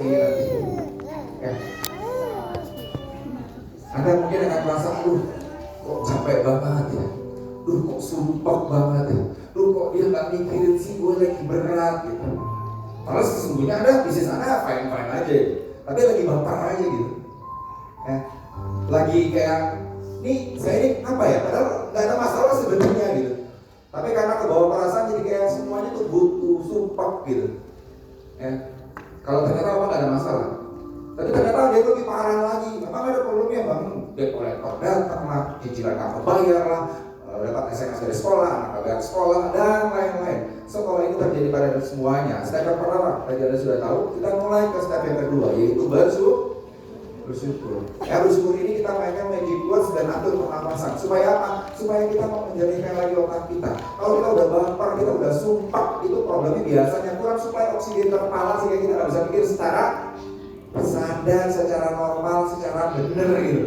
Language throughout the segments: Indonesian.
nanti. Ya. Anda mungkin akan merasa, kok capek banget ya, kok sumpah banget ya, kok dia nggak mikirin sih, gue lagi berat gitu. Padahal sesungguhnya bisnis Anda fine-fine aja, tapi lagi baper aja gitu. Ya. Lagi kayak, saya ini apa ya, padahal nggak ada masalah sebenarnya gitu. Tapi karena kebawa perasaan jadi kayak semuanya tuh butuh sumpah gitu. Ya. Kalau ternyata apa nggak ada masalah, tapi ternyata dia lebih parah lagi. Memang ada problemnya bang, debt collector datang lah, cicilan nggak kebayar lah, dapat SMS dari sekolah, anak bayar sekolah dan lain-lain. So kalau ini terjadi pada semuanya, step yang pertama tadi Anda sudah tahu, kita mulai ke step yang kedua, yaitu bersyukur. Ya bersyukur ini kita mainkan magic words dan atur pernapasan. Supaya apa? Supaya kita mau menjernihkan lagi otak kita. Kalau kita udah baper, kita udah sumpah, itu problemnya biasanya kurang suplai oksigen ke kepala sehingga kita nggak bisa pikir secara sadar, secara normal, secara bener gitu.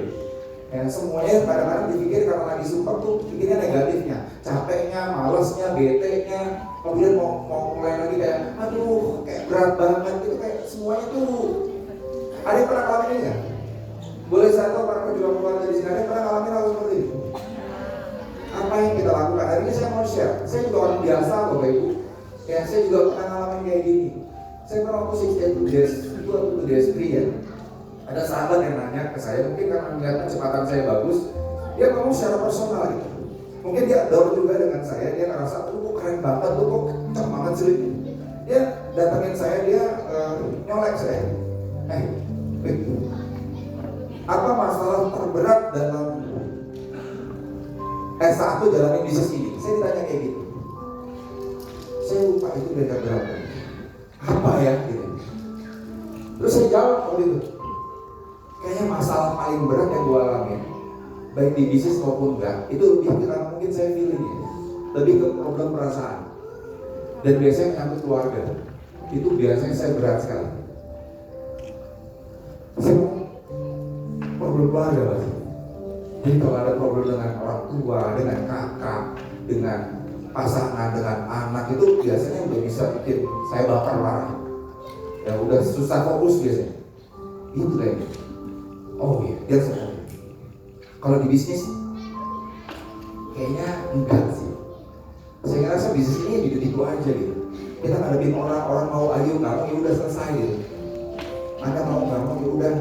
Ya, semuanya kadang-kadang dipikir karena lagi sumpah tuh pikirnya negatifnya, capeknya, malesnya, bete-nya, kemudian mau mulai lagi kayak, aduh kayak berat banget gitu, kayak semuanya tuh. Ada yang pernah ngalamin ini nggak? Boleh saya tahu para juga keluar dari sini, ada yang pernah ngalamin hal seperti itu? Apa yang kita lakukan? Hari ini saya mau share. Saya juga orang biasa Bapak Ibu. Ya, saya juga pernah ngalamin kayak gini. Saya pernah waktu 62 days, itu waktu 2 days free ya. Ada sahabat yang nanya ke saya, mungkin karena melihat kecepatan saya bagus, dia ngomong secara personal gitu. Mungkin dia adore juga dengan saya, dia ngerasa, kok keren banget, kok kenceng banget sih. Dia datangin saya, dia nyolek saya. Apa masalah terberat dalam S1 jalanin bisnis ini? Saya ditanya kayak gitu. Saya lupa itu dari berapa. Apa ya gitu. Terus saya jawab waktu itu, kayaknya masalah paling berat yang gue alami, baik di bisnis maupun enggak, itu lebih karena mungkin saya feeling ya, lebih ke problem perasaan. Dan biasanya menyangkut keluarga. Itu biasanya saya berat sekali. Problem keluarga pasti. Jadi kalau ada problem dengan orang tua, dengan kakak, dengan pasangan, dengan anak, itu biasanya udah bisa bikin saya bakar parah. Ya udah susah fokus biasanya. Itu kayaknya. Oh iya, dia semua. Kalau di bisnis, kayaknya enggak sih. Saya ngerasa bisnis ini gitu-gitu aja gitu. Kita ngadepin orang mau ayo nggak mau ya udah selesai gitu. Anda mau nggak mau ya udah.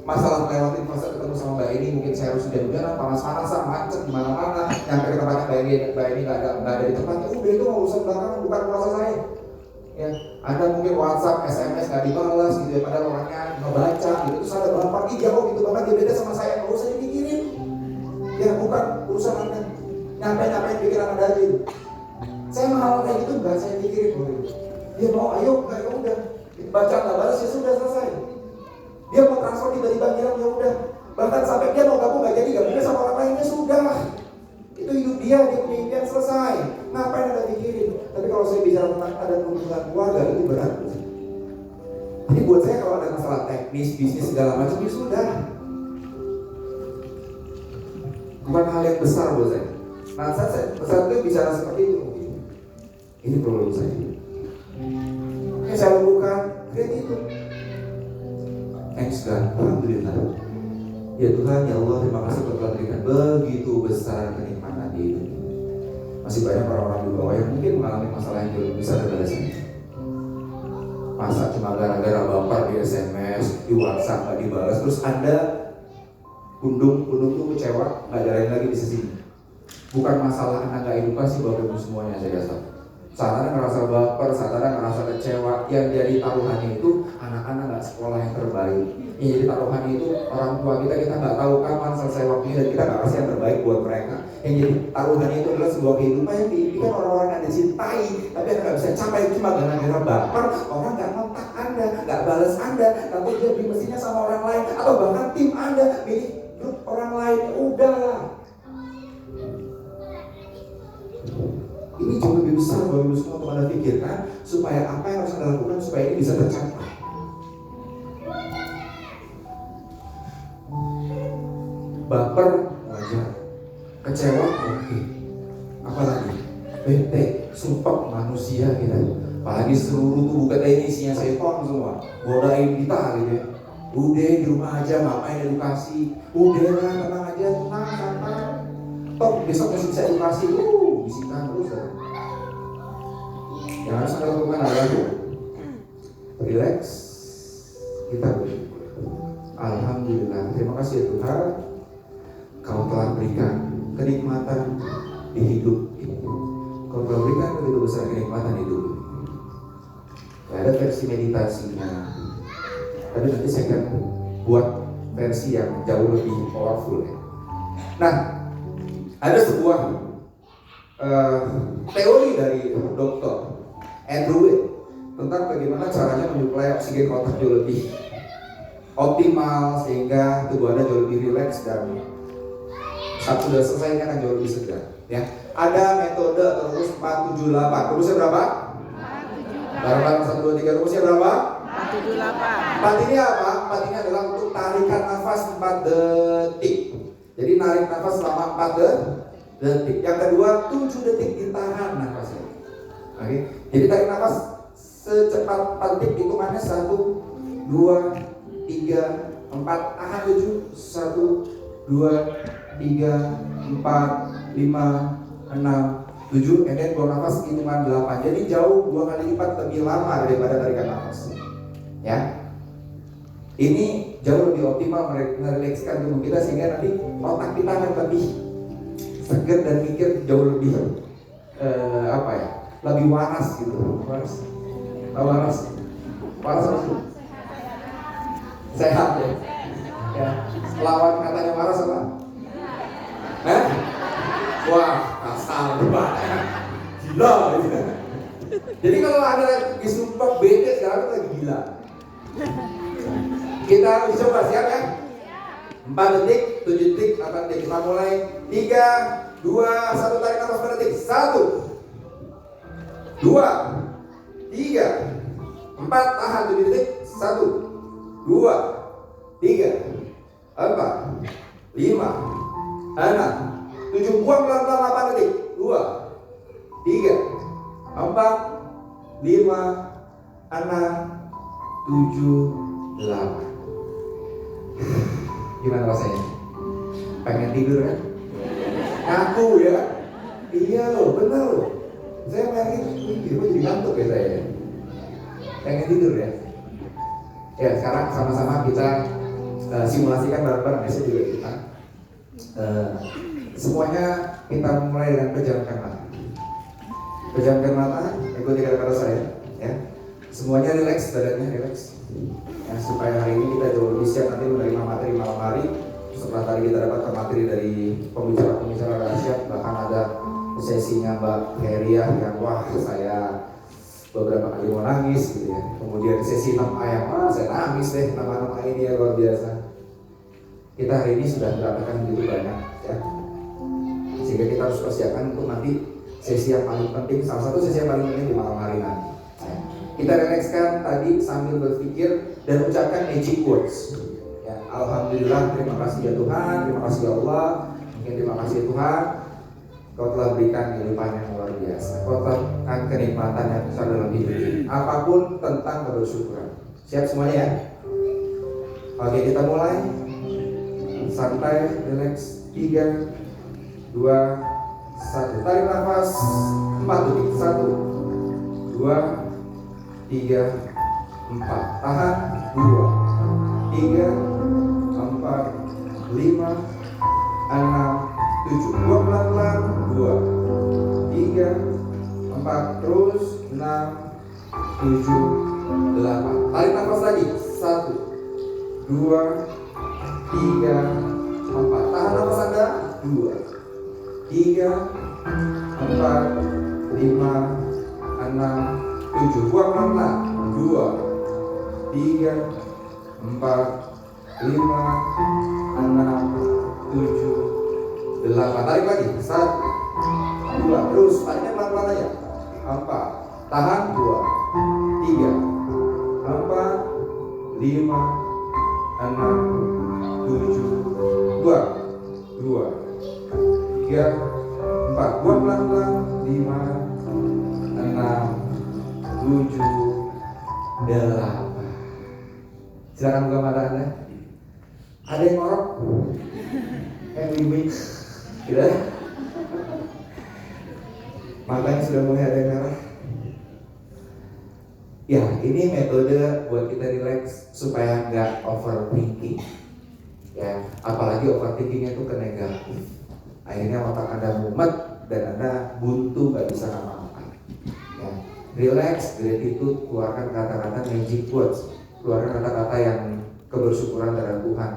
Masalah lewatin masa ketemu sama Mbak ini, mungkin saya harus hujan-hujanan, panas-panasan, macet di mana-mana, nyampe ke tempatnya Mbak ini nggak ada di tempatnya, udah itu mau urusan belakangan, bukan kuasa saya. Ya, Anda mungkin WhatsApp, SMS nggak dibalas gitu ya, padahal orangnya ngebaca gitu, terus ada bapak jauh gitu banget, dia beda sama saya, nggak usah dipikirin. Ya bukan urusan Anda, nyampe pikiran Anda aja. Saya mau kayak gitu nggak saya pikirin, dia mau ayo nggak ya udah, baca nggak balas ya sudah selesai. Dia mau transfer tiba-tiba bilang ya udah, bahkan sampai dia mau gabung nggak jadi gabungnya sama orang lainnya sudah. Itu hidup dia punya impian selesai. Ngapain Anda pikirin? Tapi kalau saya bicara tentang ada hubungan keluarga itu berat. Jadi buat saya kalau ada masalah teknis, bisnis segala macam itu sudah. Bukan hal yang besar buat saya. Nah saat itu bicara seperti itu, ini problem saya. Ini saya lakukan, lihat itu. Thanks God, alhamdulillah. Ya Tuhan, ya Allah, terima kasih telah berikan begitu besar kenikmatan di hidup. Masih banyak orang-orang di bawah yang mungkin mengalami masalah yang jauh besar daripada saya. Masa cuma gara-gara baper di SMS, di WhatsApp nggak dibalas, terus Anda kundung tuh kecewa, nggak jalanin lagi di sini. Bukan masalah Anda nggak edukasi Bapak Ibu semuanya saya rasa. Saat Anda ngerasa baper, saat Anda ngerasa kecewa, yang jadi taruhannya itu anak-anak nggak sekolah yang terbaik. Yang jadi taruhannya itu orang tua kita nggak tahu kapan selesai waktunya dan kita nggak kasih yang terbaik buat mereka. Yang jadi taruhannya itu adalah sebuah kehidupan yang diimpikan orang-orang yang dicintai, tapi Anda nggak bisa capai cuma gara-gara baper. Orang nggak kontak Anda, nggak balas Anda, tapi dia beli mesinnya sama orang lain, atau bahkan tim Anda milih grup orang lain. Udahlah. Ini jauh lebih besar Bapak Ibu semua untuk Anda pikirkan, supaya apa yang harus Anda lakukan supaya ini bisa tercapai. Baper wajar, kecewa oke, apalagi bete, sumpah manusia kita. Apalagi seluruh tubuh kita ini isinya setan semua, godain kita gitu ya. Udah di rumah aja, ngapain edukasi? Udah lah, tenang aja, tenang, santai. Toh besok masih bisa edukasi, bisikan terus ya. Jangan sampai lakukan hal itu. Relax, kita bersyukur. Alhamdulillah, terima kasih ya Tuhan, Kau telah berikan kenikmatan di hidup ini. Kau telah berikan begitu besar kenikmatan hidup ini. Ada versi meditasinya, tapi nanti saya akan buat versi yang jauh lebih powerful ya. Nah, ada sebuah teori dari Dr. Andrew Weil tentang bagaimana caranya menyuplai oksigen ke otak jauh lebih optimal sehingga tubuh Anda jauh lebih rileks dan saat sudah selesai akan jauh lebih segar. Ya, ada metode atau rumus 478. Rumusnya berapa? 1, 2, 3. Rumusnya berapa? 478. 4 ini apa? 4 ini adalah untuk tarikan nafas 4 detik. Jadi narik nafas selama 4 detik. Yang kedua 7 detik ditahan nafasnya. Oke. Jadi tarik nafas secepat 4 detik, hitungannya 1, 2, 3, 4. Tahan 7. 1, 2, 3, 4, 5, 6, 7, and then buang nafas hitungan 8. Jadi jauh 2 kali lipat lebih lama daripada tarikan nafas. Ya, ini jauh lebih optimal merelekskan tubuh kita sehingga nanti otak kita akan lebih segar dan mikir jauh lebih lebih waras gitu. Waras apa sih? Sehat ya. Ya, lawan katanya waras apa? Wah, kasar banget. Gila gitu. Jadi kalau ada disumpah bete sekarang lagi gila. Kita harus coba, siap ya? 4 detik, 7 detik, 8 detik. Kita mulai 3, 2, 1, tarik nafas per detik. 1, 2, 3, 4, tahan 7 detik. 1, 2, 3, 4, 5, 6, 7, buang pelan-pelan 8 detik. 2, 3, 4, 5, 6, 7, 8. Gimana rasanya? Pengen tidur kan? Ngaku ya? Iya loh, bener loh. Saya pengen tidur, jadi ngantuk ya saya. Pengen tidur ya? Ya sekarang sama-sama kita simulasikan bareng-bareng ya, juga kita. Semuanya kita mulai dengan pejamkan mata. Pejamkan mata, ikuti kata-kata saya ya. Semuanya rileks, badannya rileks ya, supaya hari ini kita jauh lebih siap nanti menerima materi malam hari. Setelah tadi kita dapatkan materi dari pembicara-pembicara dahsyat, bahkan ada sesinya Mbak Heria yang wah saya beberapa kali mau nangis gitu ya. Kemudian sesi 6A yang saya nangis deh, nama-nama ini ya luar biasa. Kita hari ini sudah mendapatkan begitu banyak ya, sehingga kita harus persiapkan untuk nanti sesi yang paling penting, salah satu sesi yang paling penting di malam hari nanti ya. Kita rilekskan tadi sambil berpikir dan ucapkan magic words ya. Alhamdulillah, terima kasih ya Tuhan, terima kasih ya Allah, mungkin terima kasih ya Tuhan, Kau telah berikan kehidupan yang luar biasa, Kau telah berikan kenikmatan yang besar dalam hidup ini. Apapun tentang kebersyukuran. Siap semuanya ya? Oke, kita mulai. Santai, relax. 3, 2, 1. Tarik nafas 4 detik. 1, 2, 3, 4. Tahan 2, 3, 4, 5, 6, 7. Buang pelan-pelan. 2, 3, 4. Terus 6, 7, 8. Tarik nafas lagi. 1, 2, 3, 4. Tahan nafas Anda. 2, 3, 4, 5, 6, 7. Buang pelan-pelan. 2, 3, 4, 5, 6, 7, 8. Tarik lagi. 1, 2. Terus tariknya pelan-pelan aja. 4. Tahan. 2, 3, 4, 5, 6, 7. 2, 3, 4. Buang pelan-pelan. 5, 6, 8. Silakan buka mata Anda. Ada yang ngorok? Yang wing-wing? Gitu? Matanya sudah mulai ada yang merah. Ya, ini metode buat kita relax supaya nggak overthinking. Ya, apalagi overthinkingnya itu ke negatif. Akhirnya otak Anda mumet dan Anda buntu, nggak bisa ngapa-ngapain. Ya, relax, gratitude, keluarkan kata-kata magic words, keluarkan kata-kata yang kebersyukuran terhadap Tuhan.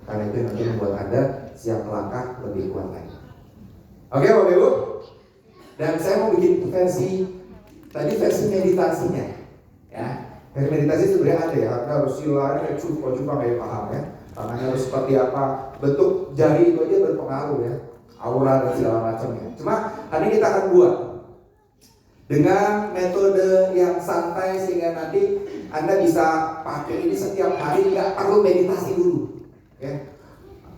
Karena itu yang nanti membuat Anda siap melangkah lebih kuat lagi. Oke, Bapak Ibu. Dan saya mau bikin versi meditasinya, ya. Versi meditasi sebenarnya ada ya. Anda harus silari, coba kayak paham ya. Tangannya harus seperti apa, bentuk jari itu aja berpengaruh ya, aura dan segala macamnya. Cuma hari ini kita akan buat dengan metode yang santai sehingga nanti Anda bisa pakai ini setiap hari, nggak perlu meditasi dulu. Ya.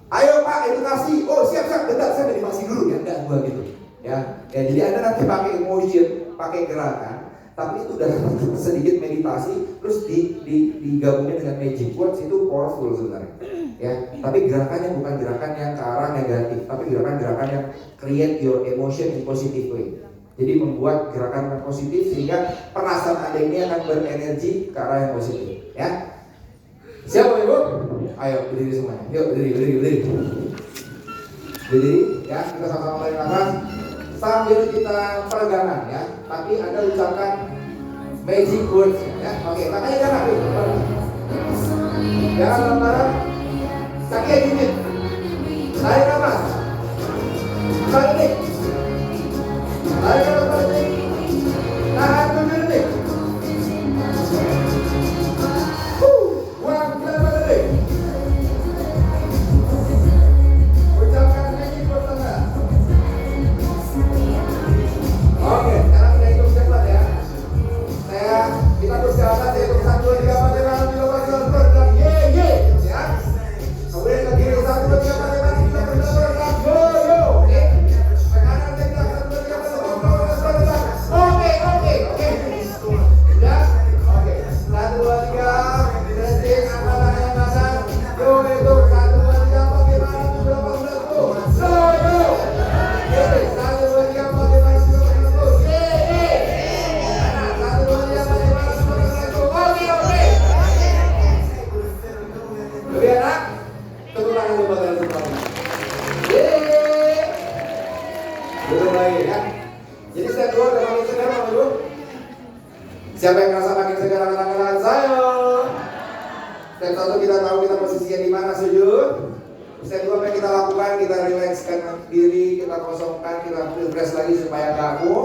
Ayo Pak, edukasi. Oh siap, bentar saya meditasi dulu ya, enggak gua gitu. Ya, jadi Anda nanti pakai emotion, pakai gerakan, tapi itu udah sedikit meditasi, terus digabungin dengan magic words, itu powerful sebenarnya. Ya, tapi gerakannya bukan gerakan yang ke arah negatif, tapi gerakan-gerakan yang create your emotion in positive way. Jadi membuat gerakan yang positif sehingga perasaan Anda ini akan berenergi ke arah yang positif. Ya, siap Ibu? Ayo berdiri semuanya. Yuk berdiri. Berdiri, ya kita sama-sama tarik nafas sambil kita peregangan ya. Tapi Anda ucapkan magic words ya. Oke, makanya jangan lama-lama. Kakinya gigit. Tarik nafas. Tarik detik. Tarik nafas 4 detik. Tahan 7 detik. Buang 8 detik. Ucapkan magic words Anda. Oke, sekarang kita hitung cepat ya. Kita terus ke atas, saya hitung 1, 2, 3, 4, 5, 6, 7, 8, 9, 10, 11, ye ya. Kemudian ke kiri 1, 2, 3, 4, 5, 6, 7, 8, 9, 10, 11, yo. Oke. Ke kanan saya bilang 1, 2, 3, 4, 5, 6, 7, 8, 9, 10, 11. Oke. Ya. Oke. 1, 2, 3, detik, angkat tangannya ke atas. Yo, hitung 1, 2, 3, 4, 5, 6, 7, 8, 9, 10. Yo. Oke, 1, 2, 3, 4, 5, 6, 7, 8, 9, 10. Lebih enak? Tepuk tangan dulu buat kalian semua. Belum lagi ya. Jadi step 2 udah makin segar Bapak Ibu. Siapa yang merasa makin segar angkat tangan saya? Step 1 kita tahu kita posisinya di mana, sujud. Step 2 apa yang kita lakukan? Kita relaxkan diri, kita kosongkan, kita refresh lagi supaya kamu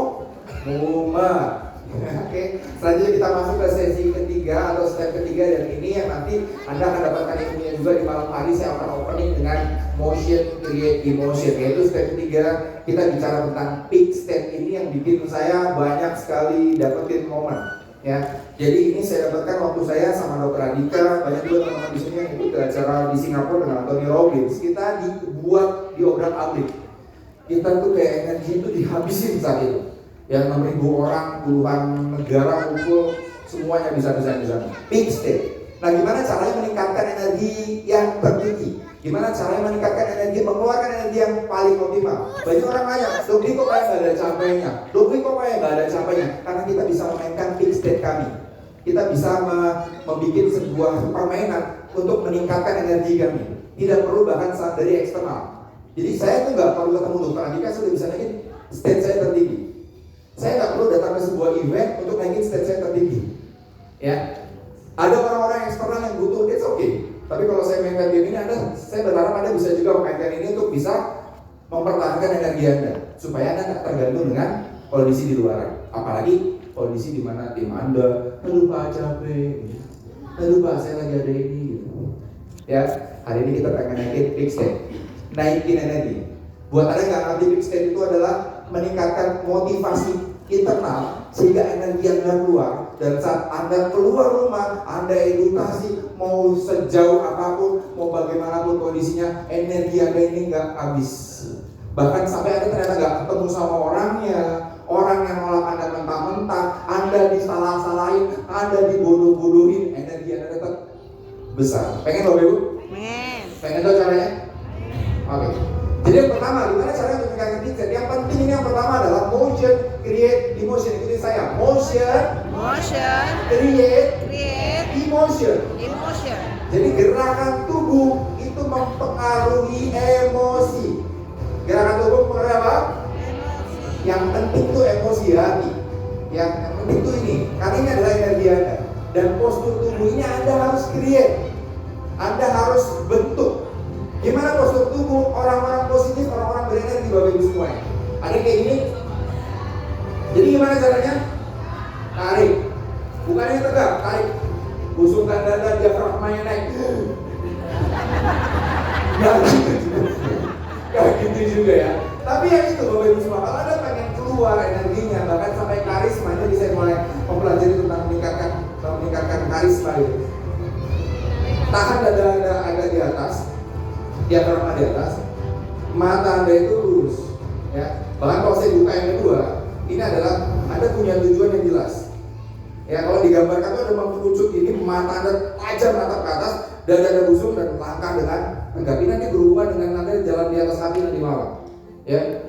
mumet. Oke, selanjutnya kita masuk ke sesi ketiga atau step ketiga, dan ini yang nanti Anda akan dapatkan ilmunya juga di malam hari. Saya akan opening dengan motion create emotion, yaitu step ketiga. Kita bicara tentang peak state ini yang bikin saya banyak sekali dapetin momen. Ya, jadi ini saya dapatkan waktu saya sama Dr. Andika, banyak juga teman-teman di sini yang ikut acara di Singapura dengan Anthony Robbins. Kita dibuat diobrak-abrik. Kita tuh kayak energi itu dihabisin saat itu. Yang 6.000 orang, puluhan negara kumpul, semuanya bisa di sana. Peak state. Nah, gimana caranya meningkatkan energi yang tertinggi? Gimana caranya meningkatkan energi, mengeluarkan energi yang paling optimal? Banyak orang nanya, Dok kok kayak nggak ada capeknya? Dok kok kayak nggak ada capeknya? Karena kita bisa memainkan peak state kami. Kita bisa membuat sebuah permainan untuk meningkatkan energi kami. Tidak perlu bahkan dari eksternal. Jadi saya tuh nggak perlu ketemu Dokter Andika, sudah bisa naikin state saya tertinggi. Saya nggak perlu datang ke sebuah event untuk naikin state saya tertinggi. Ya, ada orang-orang eksternal yang butuh, it's okay. Tapi kalau saya mainkan game ini, saya berharap Anda bisa juga memainkan ini untuk bisa mempertahankan energi Anda, supaya Anda nggak tergantung dengan kondisi di luar. Apalagi kondisi di mana tim Anda, aduh Pak capek, aduh Pak saya lagi ada ini. Ya, hari ini kita pengen naikin big state, naikin energi. Buat Anda nggak ngerti big state itu adalah meningkatkan motivasi internal sehingga energi Anda keluar. Dan saat Anda keluar rumah, Anda edukasi, mau sejauh apapun, mau bagaimanapun kondisinya, energi Anda ini nggak habis. Bahkan sampai Anda ternyata nggak ketemu sama orangnya, orang yang nolak Anda mentah-mentah, Anda disalah-salahin, Anda dibodoh-bodohin, energi Anda tetap besar. Pengen Bapak Ibu? Amen. Pengen tahu caranya? Oke. Jadi yang pertama, gimana caranya untuk meningkatkan tingkat? Yang penting ini yang pertama adalah motion create emotion. Ikuti saya. Motion Motion. create Create. emotion. Emotion. Jadi gerakan tubuh itu mempengaruhi emosi. Gerakan tubuh mempengaruhi apa? Yang penting tuh emosi hati. Yang penting tuh ini, karena ini adalah energi Anda. Dan postur tubuh ini Anda harus create. Anda harus bentuk. Gimana postur tubuh orang-orang positif, orang-orang berenergi Bapak Ibu semuanya? Ada yang kayak gini. Jadi gimana caranya? Tarik. Bukannya tegak, tarik. Busungkan dada, diafragmanya naik. Gak gitu juga. Gak gitu juga ya. Tapi yang itu Bapak Ibu semua, kalau Anda pengen keluar energinya, bahkan sampai karismanya, bisa mulai mempelajari tentang meningkatkan karisma itu. Tahan dada Anda agak di atas, diafragma di atas, mata Anda itu lurus, ya. Bahkan kalau saya buka yang kedua, ini adalah Anda punya tujuan yang jelas. Ya, kalau digambarkan itu ada mengerucut ini, mata Anda tajam atap ke atas, dada Anda busung dan langkah dengan tegap. Ini nanti berubah dengan Anda jalan di atas api nanti malam. Ya.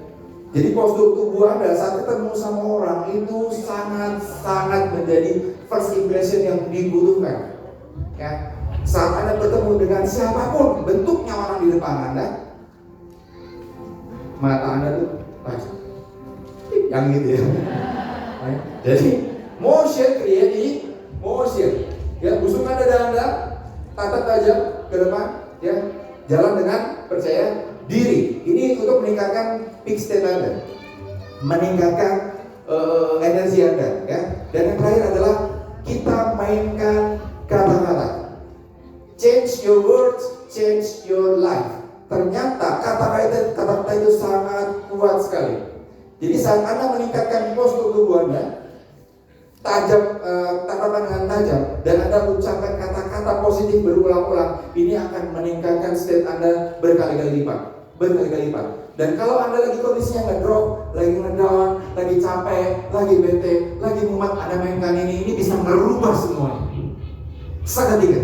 Jadi postur tubuh Anda saat ketemu sama orang itu sangat-sangat menjadi first impression yang dibutuhkan. Ya. Saat Anda bertemu dengan siapapun bentuknya orang di depan Anda, mata Anda tuh tajam. Yang gitu ya. Jadi motion create motion. Ya, busungkan dada Anda, tatap tajam ke depan, ya. Jalan dengan percaya diri. Ini untuk meningkatkan peak state Anda, meningkatkan energi Anda, ya. Dan yang terakhir adalah kita mainkan kata-kata. Change your words, change your life. Ternyata kata-kata itu sangat kuat sekali. Jadi saat Anda meningkatkan postur tubuh Anda, tajam, tatapan dengan tajam, dan Anda ucapkan kata-kata positif berulang-ulang, ini akan meningkatkan state Anda berkali-kali lipat. Dan kalau Anda lagi kondisinya ngedrop, lagi ngedown, lagi capek, lagi bete, lagi mumet, Anda mainkan ini bisa merubah semuanya. Seketika.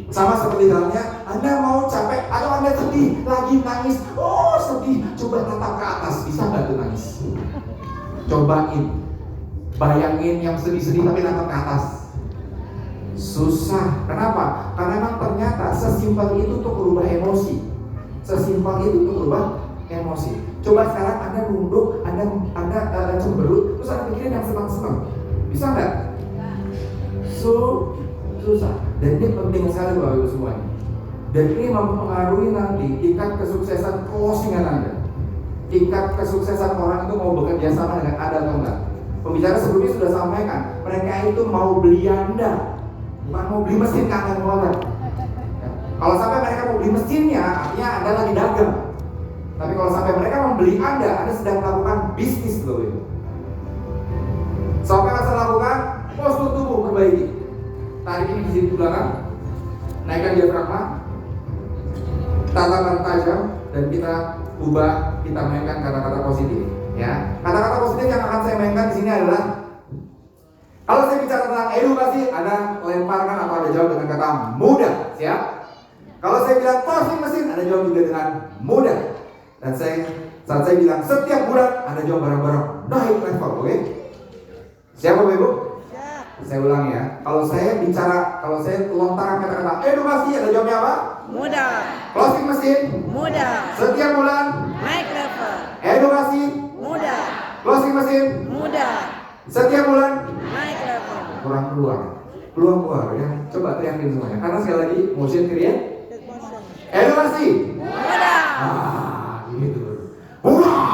Sama seperti halnya Anda mau capek atau Anda sedih, lagi nangis, sedih, coba tatap ke atas, bisa nggak tuh nangis? Cobain, bayangin yang sedih-sedih tapi tatap ke atas. Susah, kenapa? Karena memang ternyata sesimpel itu untuk merubah emosi. Coba sekarang Anda nunduk, Anda cemberut, terus Anda pikirin yang senang-senang, bisa nggak? Susah. Dan ini penting sekali Bapak Ibu semuanya. Dan ini mempengaruhi nanti tingkat kesuksesan closingan Anda. Tingkat kesuksesan orang itu mau bekerja sama dengan Anda atau enggak. Pembicara sebelumnya sudah sampaikan, mereka itu mau beli Anda, bukan mau beli mesin kangen motor. Ya. Kalau sampai mereka mau beli mesinnya, artinya Anda lagi dagang. Tapi kalau sampai mereka membeli Anda sedang melakukan bisnis loh itu. Sampai masa lakukan postur tubuh perbaiki. Tarik ini di sini belakang, naikkan diafragma, tatapan tajam, dan kita mainkan kata-kata positif. Ya, kata-kata positif yang akan saya mainkan di sini adalah, kalau saya bicara tentang edukasi, Anda lemparkan atau Anda jawab dengan kata mudah, siap? Kalau saya bilang closing mesin, Anda jawab juga dengan mudah. Dan saat saya bilang setiap bulan, Anda jawab bareng-bareng naik level, oke? Siap Bapak Ibu? Saya ulang ya. Kalau saya lontarkan kata-kata edukasi, Anda jawabnya apa? Mudah. Closing mesin? Mudah. Setiap bulan? Naik level. Edukasi? Mudah. Closing mesin? Mudah. Setiap bulan? Naik level. Kurang keluar ya. Coba teriakin semuanya. Karena sekali lagi motion create. Edukasi? Mudah. Gitu. Mudah.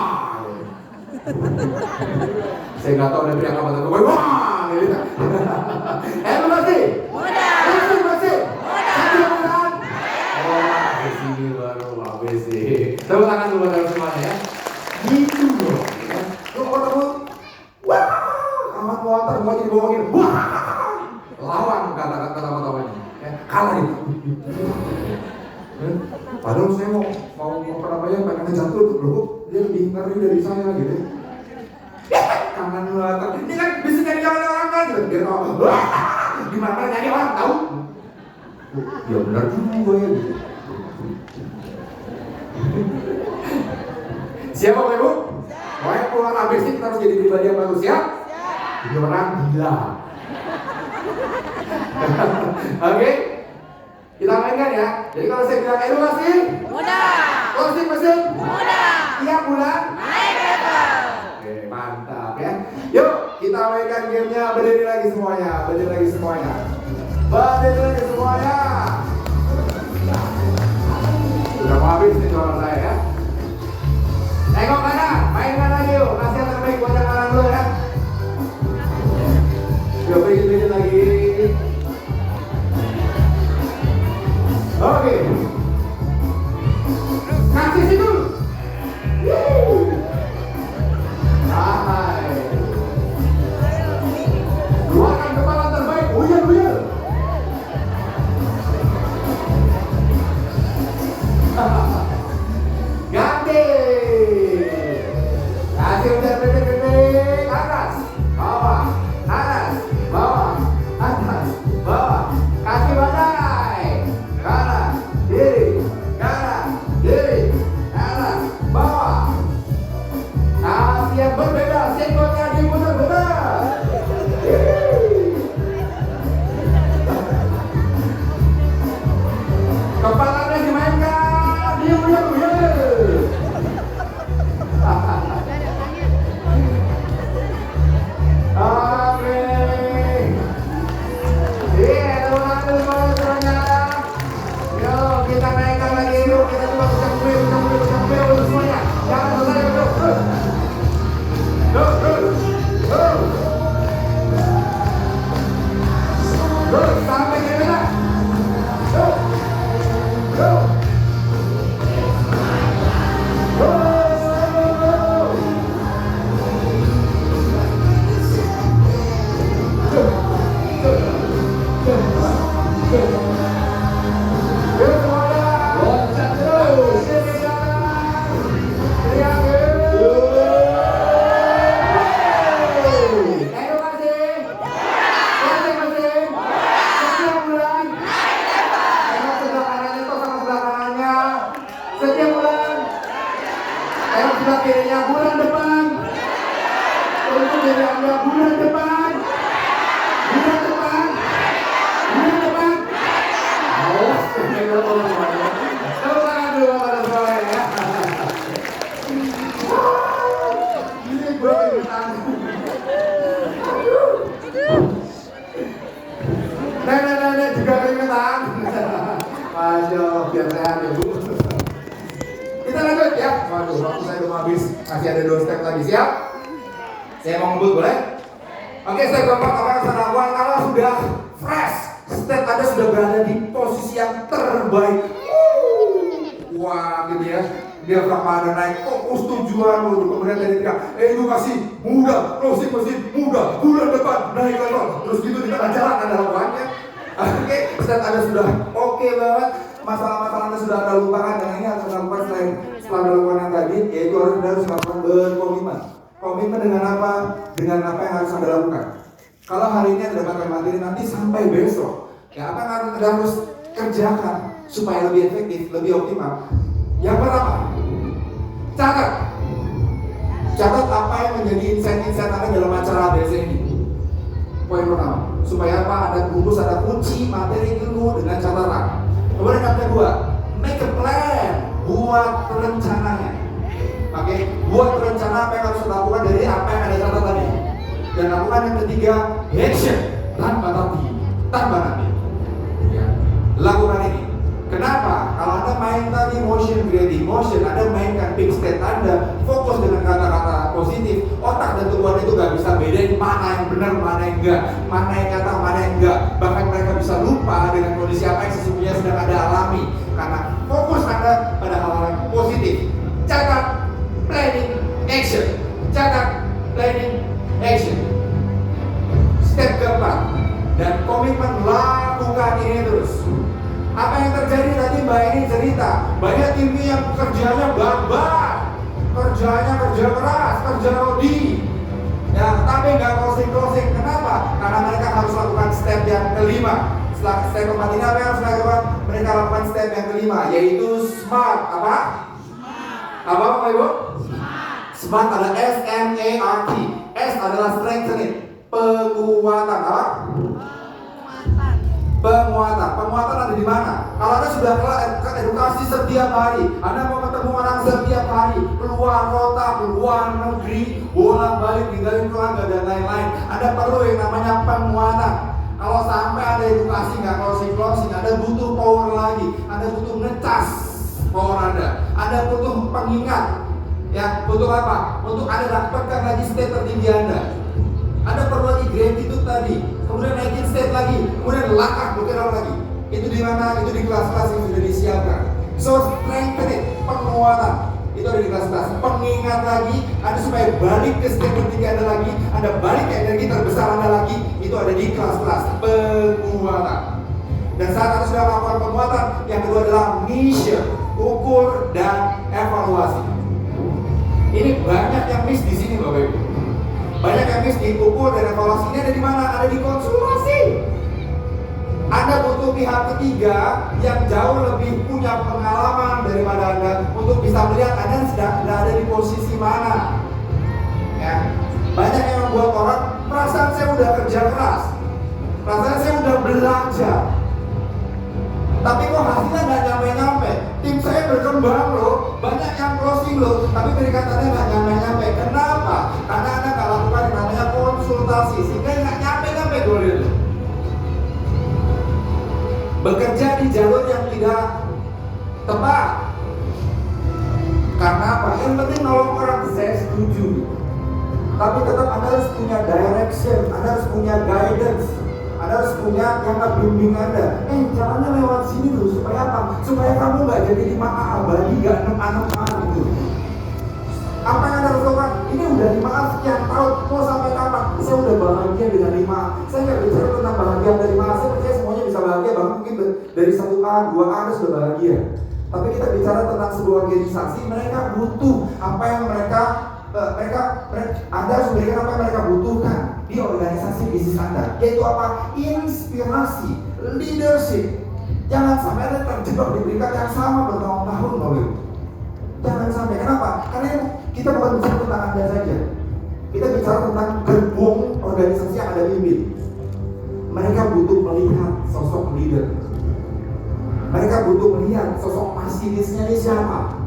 Saya nggak tahu ada teriak apa tapi wah gitu. Edukasi? Mudah. Edukasi? Mudah. Setiap bulan? Habis ini baru habis sih. Tepuk tangan dulu buat semuanya ya. Gitu loh. Lu ketemu, wah, amat motor mau jadi bohongin, wah, lawan kata-kata tawa-tawanya, kalah itu. Padahal saya mau pengen ngejar tuh, dia lebih ngeri dari saya gitu. Kangen banget. Ini kan bisa nyari orang kan gitu. Dia ngomong, wah, gimana nyari orang tahu? Ya benar juga ya. Gitu. Siapa Bapak Ibu? Pokoknya keluar habis ini kita harus jadi pribadi yang bagus ya. Jadi orang gila. Oke, kita mainkan ya. Jadi kalau saya bilang edukasi Mudah. closing mesin Mudah. tiap bulan Naik level. oke, mantap ya. Yuk kita mainkan gamenya. Berdiri lagi semuanya. Berdiri lagi semuanya. Berdiri lagi semuanya. Udah mau habis nih suara saya ya. Tengok kanan, mainkan lagi yuk. Kasih yang terbaik buat yang kanan dulu ya. Yuk bikin lagi. Oke. Kasih situ. Hai. Keluarkan kepala terbaik. Uyel. Ganti. Kasih udah gede-gede. Atas, bawah, atas, bawah, atas, bawah. Kasih badai. Kanan, kiri, kanan, bawah. Kasih yang berbeda, senggolnya diputar-putar. Kepalanya dimainkan, diam. Oke. Iya, teman-teman semuanya. Yuk, kita naikkan lagi yuk. Kita coba usang bel semuanya. Jangan selesai yuk. Sampai ke mana? Setiap bulan, tengok sebelah kirinya bulan depan, untuk diri Anda bulan depan, awas, tangan dulu pada saya ya. Ini gue keringetan. Nenek juga keringetan. Masya Allah, biar sehat ya Bu. Kita lanjut ya. Waduh, waktu saya belum habis. Masih ada 2 step lagi. Siap? Saya mau ngebut boleh? Oke, step keempat apa yang saya lakukan kalau sudah fresh. Step Anda sudah berada di posisi yang terbaik. Wah, gitu ya. Dia pada naik, fokus tujuan dulu. Kemudian tadi teriak, edukasi mudah, closing mesin mudah, bulan depan naik level. Terus gitu di tengah jalan ada lawannya. Oke, step Anda sudah oke banget. Masalah-masalah Anda sudah Anda lupakan, dan ini harus Anda lakukan setelah Anda lakukan yang tadi, yaitu Anda harus melakukan berkomitmen. Komitmen dengan apa? Dengan apa yang harus Anda lakukan. Kalau hari ini Anda dapat materi, nanti sampai besok, ya apa yang Anda harus kerjakan supaya lebih efektif, lebih optimal. Yang pertama, catat apa yang menjadi insight-insight Anda dalam acara ABC ini. Poin pertama, supaya apa? Ada bungkus, ada kunci materi ilmu dengan catatan. Kemudian yang kedua, make a plan, buat rencananya. Oke, buat rencana apa yang harus dilakukan dari apa yang ada catat tadi. Dan lakukan yang ketiga, action, tanpa nanti. Ya, lakukan ini. Kenapa? Kalau Anda main tadi motion, creating motion, Anda mainkan big state Anda, fokus dengan kata-kata positif, otak dan tubuh Anda itu gak bisa bedain mana yang benar, mana yang enggak, mana yang nyata, mana yang enggak. Bahkan mereka bisa lupa dengan kondisi apa yang sesungguhnya sedang Anda alami. Karena fokus Anda pada hal-hal yang positif. Catat, planning, action. Catat, planning, action. Step keempat, dan komitmen lakukan ini terus. Apa yang terjadi tadi Mbak ini cerita, banyak timnya yang kerjanya barbar, kerjanya kerja keras, kerja rodi, ya, tapi nggak closing. Kenapa? Karena mereka harus lakukan step yang kelima. Setelah step keempat ini apa yang harus dilakukan? Mereka lakukan step yang kelima, yaitu SMART. Apa? Apa Bapak Ibu? SMART adalah SMART. S adalah strengthening, penguatan. Apa? Penguatan ada di mana? Kalau Anda sudah edukasi setiap hari, Anda mau ketemu orang setiap hari, keluar kota, keluar negeri, bolak-balik tinggalin keluarga dan lain-lain, Anda perlu yang namanya penguatan. Kalau sampai ada edukasi nggak closing, Anda butuh power lagi, Anda butuh ngecas power Anda butuh pengingat. Ya, butuh apa? Untuk Anda dapatkan lagi state tertinggi Anda perlu lagi gratitude tadi, kemudian naikin state lagi, kemudian langkah bergerak lagi. Itu di mana? Itu di kelas-kelas yang sudah disiapkan. So strengthening, penguatan, itu ada di kelas-kelas. Pengingat lagi, Anda supaya balik ke state tertinggi Anda lagi, Anda balik ke energi terbesar Anda lagi, itu ada di kelas-kelas penguatan. Dan saat Anda sudah melakukan penguatan, yang kedua adalah mission, ukur dan evaluasi. Ini banyak yang miss di sini Bapak Ibu. Banyak yang miss di ukur dan evaluasi. Ini ada di mana? Ada di konsultasi. Anda butuh pihak ketiga yang jauh lebih punya pengalaman daripada Anda untuk bisa melihat Anda sedang berada di posisi mana. Ya. Banyak yang membuat orang perasaan saya udah kerja keras, perasaan saya udah belajar, tapi kok hasilnya nggak nyampe-nyampe. Tim saya berkembang loh, banyak yang closing loh, tapi pendekatannya nggak nyampe-nyampe. Kenapa? Karena Anda nggak lakukan yang namanya konsultasi, sehingga nggak nyampe-nyampe goal itu. Bekerja di jalur yang tidak tepat. Karena apa? Yang penting nolong orang, saya setuju. Tapi tetap Anda harus punya direction, Anda harus punya guidance, Anda harus punya yang bimbing Anda. Jalannya lewat sini loh, supaya apa? Supaya kamu nggak jadi 5A abadi, nggak 6A gitu. Apa yang Anda harus lakukan? Ini udah 5A sekian tahun, mau sampai kapan? Saya udah bahagia dengan 5A. Saya nggak bicara tentang bahagia dari 5A, saya percaya semuanya bisa bahagia, bahkan mungkin dari 1A, 2A Anda sudah bahagia. Tapi kita bicara tentang sebuah organisasi, mereka butuh apa yang Anda harus memberikan apa yang mereka butuhkan di organisasi bisnis Anda, yaitu apa? Inspirasi, leadership. Jangan sampai Anda terjebak di peringkat yang sama bertahun-tahun, Bapak. Jangan sampai. Kenapa? Karena kita bukan bicara tentang Anda saja. Kita bicara tentang gerbong organisasi yang Anda pimpin. Mereka butuh melihat sosok leader. Mereka butuh melihat sosok masinisnya ini siapa.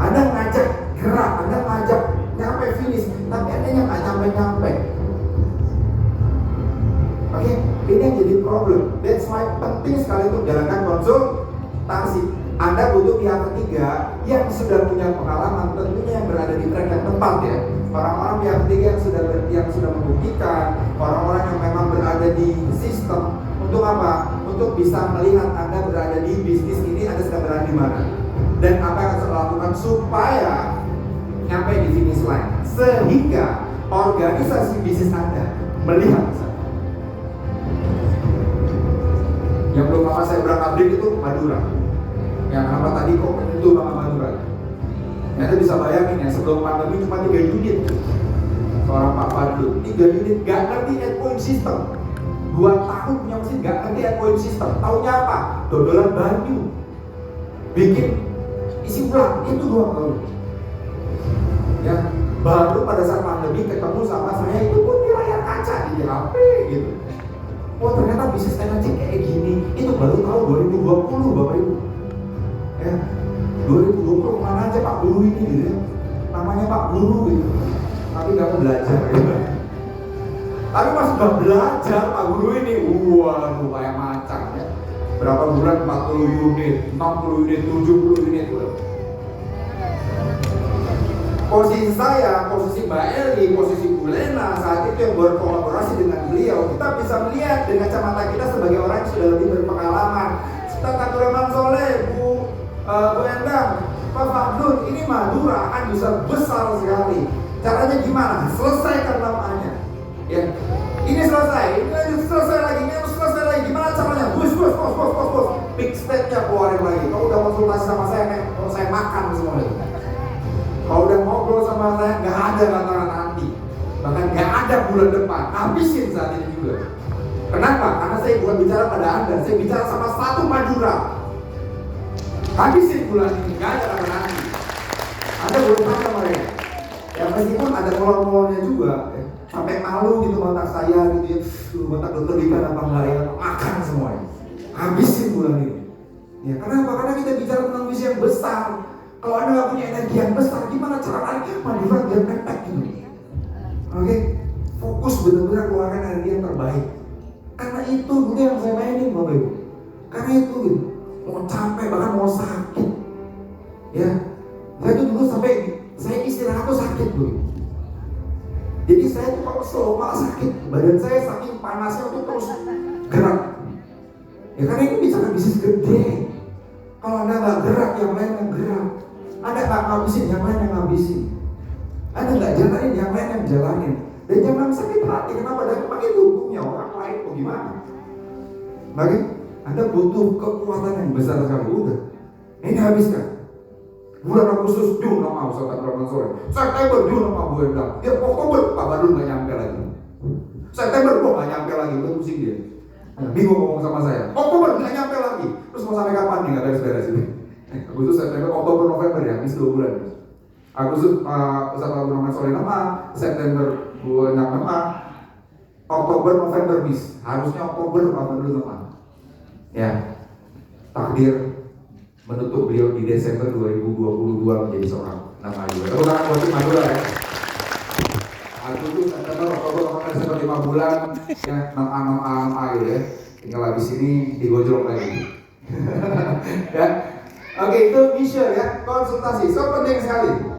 Anda ngajak gerak, Anda ngajak nyampe finish, tapi Anda yang nggak nyampe-nyampe. Oke, ini yang jadi problem. That's why penting sekali untuk jalankan konsultasi. Anda butuh pihak ketiga yang sudah punya pengalaman, tentunya yang berada di track yang tepat ya. Orang-orang pihak ketiga yang sudah membuktikan, orang-orang yang memang berada di sistem. Untuk apa? Untuk bisa melihat Anda berada di bisnis ini, Anda sedang berada di mana, dan apa yang harus dilakukan supaya nyampe di finish line, sehingga organisasi bisnis Anda melihat. Yang belum lama saya berangkat break itu Madura. Yang kenapa tadi kok itu banget Madura? Anda bisa bayangin ya, sebelum pandemi cuma 3 unit. Seorang Pak Fadlu, 3 unit, gak ngerti endpoint system. 2 tahun punya mesin, gak ngerti endpoint system. Taunya apa? Dodolan baju, bikin isi ulang, itu 2 tahun. Ya, baru pada saat pandemi ketemu sama saya, itu pun di layar kaca di HP gitu. Oh ternyata bisnis energi kayak gini. Itu baru tahun 2020 Bapak Ibu. Ya, 2020 kemana aja Pak Guru ini gitu ya. Namanya Pak Guru gitu. Tapi gak mau belajar gitu. Tapi pas udah belajar Pak Guru ini, waduh kayak macam ya. Berapa bulan 40 unit, 60 unit, 70 unit gitu. Posisi saya, posisi Mbak Eli, posisi Bu Lena saat itu yang berkolaborasi dengan beliau, kita bisa melihat dengan kacamata kita sebagai orang yang sudah lebih berpengalaman. Tentang Rahman Soleh, Bu Endang, Pak Fadlun, ini Madura akan bisa besar sekali. Caranya gimana? Selesaikan namanya. Ya, ini selesai, ini selesai lagi, ini harus selesai lagi. Gimana caranya? Bos. Big step-nya keluarin lagi. Kalau udah konsultasi sama saya makan semuanya. Kalau udah ngobrol sama saya, nggak ada kata-kata nanti, bahkan nggak ada bulan depan, habisin saat ini juga. Kenapa? Karena saya bukan bicara pada Anda, saya bicara sama satu Madura. Habisin bulan ini, nggak ada kata nanti. Anda belum tanya mereka. Ya meskipun ada kolor-kolornya juga, ya. Sampai malu gitu kontak saya gitu ya, kontak dokter Dika apa enggak ya, makan semuanya. Habisin bulan ini. Ya kenapa? Karena kita bicara tentang visi yang besar. Kalau Anda nggak punya energi yang besar, gimana cara Madura biar mepet gitu? Oke, fokus benar-benar keluarkan energi yang terbaik. Karena itu dulu yang saya mainin Bapak Ibu. Karena itu gitu. Mau capek bahkan mau sakit. Ya, saya tuh dulu sampai saya istirahat tuh sakit dulu. Jadi saya tuh kalau slow malah sakit. Badan saya saking panasnya tuh terus gerak. Ya karena ini bicara bisnis gede. Kalau Anda nggak gerak, yang lain yang gerak. Anda nggak ngabisin, yang lain yang ngabisin. Anda nggak jalanin, yang lain yang jalanin. Dan jangan sakit hati, kenapa? Dan pakai tubuhnya orang lain, mau gimana? Bagi Anda butuh kekuatan yang besar sekali. Udah, ini habiskan. Bulan Agustus, Jun sama Ustaz Abdurrahman sore. September, Jun sama Bu Endang. Ya Oktober, Pak Badul nggak nyampe lagi. September, kok nggak nyampe lagi, udah pusing dia. Bingung ngomong sama saya. Oktober nggak nyampe lagi. Terus mau sampai kapan nih nggak beres-beres ini? Agustus, September, Oktober, November ya, habis 2 bulan. Agustus Ustaz Abdurrahman sore nama, September Bu Endang nama, Oktober, November bis. Harusnya Oktober Pak Badul nama. Ya, takdir menutup beliau di Desember 2022 menjadi seorang nama juga. Tepuk tangan buat tim Madura ya. Agustus, September, Oktober, November, Desember 5 bulan ya, 6A gitu ya. Tinggal habis ini digojlok lagi. Ya. Oke, itu mission ya, konsultasi. So penting sekali.